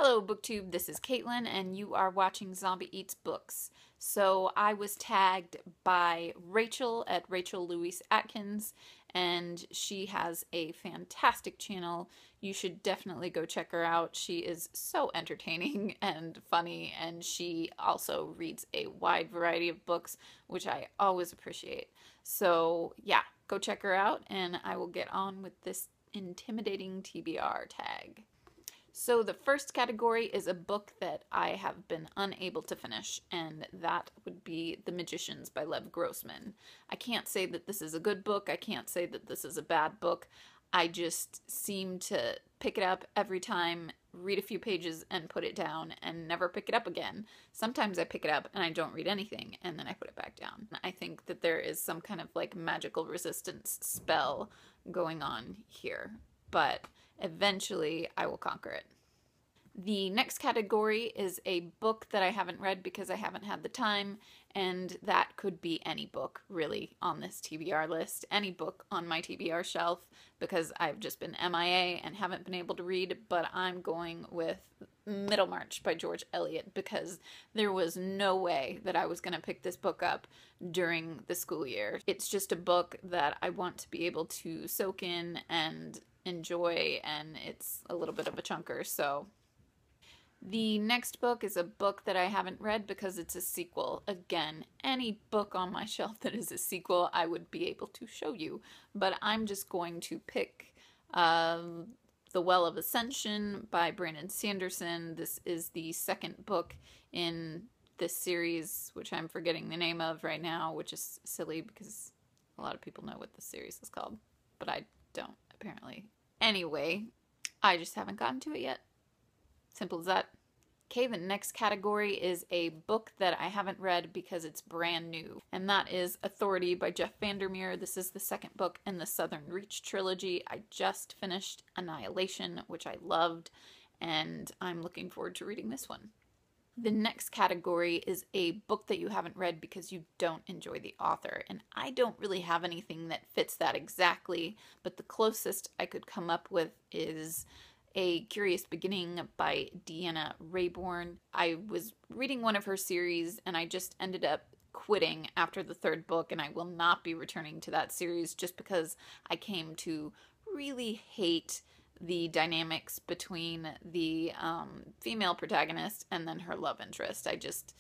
Hello BookTube, this is Caitlin and you are watching Zombie Eats Books. So I was tagged by Rachel at Rachel Louise Atkins, and she has a fantastic channel. You should definitely go check her out. She is so entertaining and funny, and she also reads a wide variety of books, which I always appreciate. So yeah, go check her out and I will get on with this intimidating TBR tag. So the first category is a book that I have been unable to finish, and that would be The Magicians by Lev Grossman. I can't say that this is a good book. I can't say that this is a bad book. I just seem to pick it up every time, read a few pages and put it down and never pick it up again. Sometimes I pick it up and I don't read anything and then I put it back down. I think that there is some kind of like magical resistance spell going on here, but eventually I will conquer it. The next category is a book that I haven't read because I haven't had the time, and that could be any book really on this TBR list, any book on my TBR shelf, because I've just been MIA and haven't been able to read. But I'm going with Middlemarch by George Eliot because there was no way that I was going to pick this book up during the school year. It's just a book that I want to be able to soak in and enjoy, and it's a little bit of a chunker, so. The next book is a book that I haven't read because it's a sequel. Again, any book on my shelf that is a sequel I would be able to show you, but I'm just going to pick The Well of Ascension by Brandon Sanderson. This is the second book in this series, which I'm forgetting the name of right now, which is silly because a lot of people know what the series is called, but I don't, apparently. Anyway, I just haven't gotten to it yet. Simple as that. Okay, the next category is a book that I haven't read because it's brand new, and that is Authority by Jeff Vandermeer. This is the second book in the Southern Reach trilogy. I just finished Annihilation, which I loved, and I'm looking forward to reading this one. The next category is a book that you haven't read because you don't enjoy the author, and I don't really have anything that fits that exactly, but the closest I could come up with is A Curious Beginning by Deanna Raybourn. I was reading one of her series and I just ended up quitting after the third book, and I will not be returning to that series just because I came to really hate the dynamics between the female protagonist and then her love interest. I just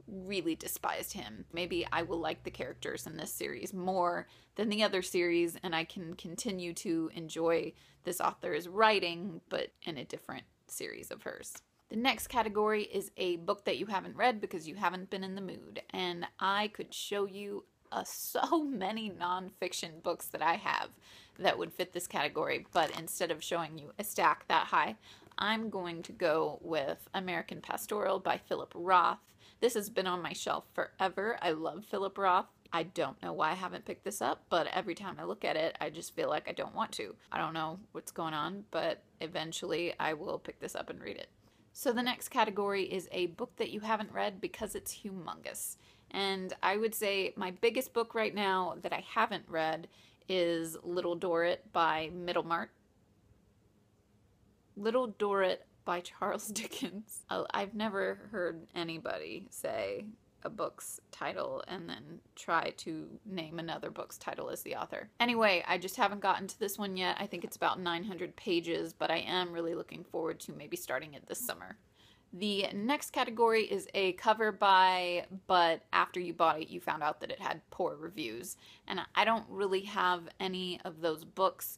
really despised him. Maybe I will like the characters in this series more than the other series, and I can continue to enjoy this author's writing, but in a different series of hers. The next category is a book that you haven't read because you haven't been in the mood, and I could show you so many nonfiction books that I have that would fit this category, but instead of showing you a stack that high, I'm going to go with American Pastoral by Philip Roth. This has been on my shelf forever. I love Philip Roth. I don't know why I haven't picked this up, but every time I look at it, I just feel like I don't want to. I don't know what's going on, but eventually I will pick this up and read it. So the next category is a book that you haven't read because it's humongous. And I would say my biggest book right now that I haven't read is Little Dorrit by Middlemarch. Little Dorrit by Charles Dickens. I've never heard anybody say a book's title and then try to name another book's title as the author. Anyway, I just haven't gotten to this one yet. I think it's about 900 pages, but I am really looking forward to maybe starting it this summer. The next category is a cover by, but after you bought it, you found out that it had poor reviews. And I don't really have any of those books,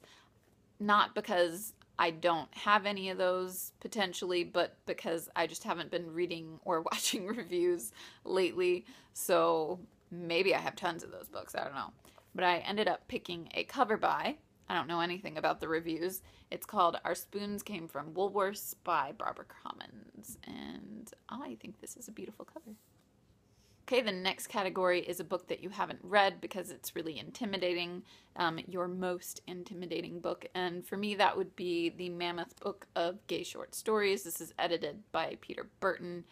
not because I don't have any of those potentially, but because I just haven't been reading or watching reviews lately. So maybe I have tons of those books, I don't know. But I ended up picking a cover by, I don't know anything about the reviews. It's called Our Spoons Came from Woolworths by Barbara Commons, and I think this is a beautiful cover. Okay, the next category is a book that you haven't read because it's really intimidating, your most intimidating book, and for me that would be the Mammoth Book of Gay Short Stories. This is edited by Peter Burton.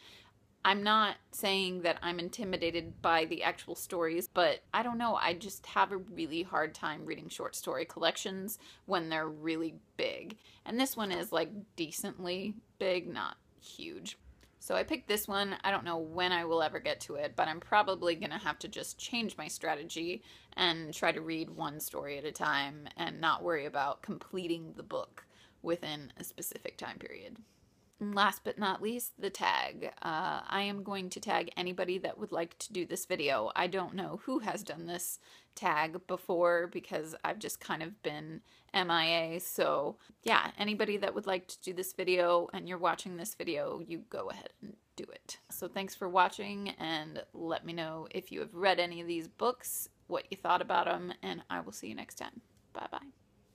I'm not saying that I'm intimidated by the actual stories, but I don't know, I just have a really hard time reading short story collections when they're really big. And this one is like decently big, not huge. So I picked this one. I don't know when I will ever get to it, but I'm probably going to have to just change my strategy and try to read one story at a time and not worry about completing the book within a specific time period. And last but not least, the tag. I am going to tag anybody that would like to do this video. I don't know who has done this tag before because I've just kind of been MIA. So yeah, anybody that would like to do this video and you're watching this video, you go ahead and do it. So thanks for watching, and let me know if you have read any of these books, what you thought about them, and I will see you next time. Bye bye.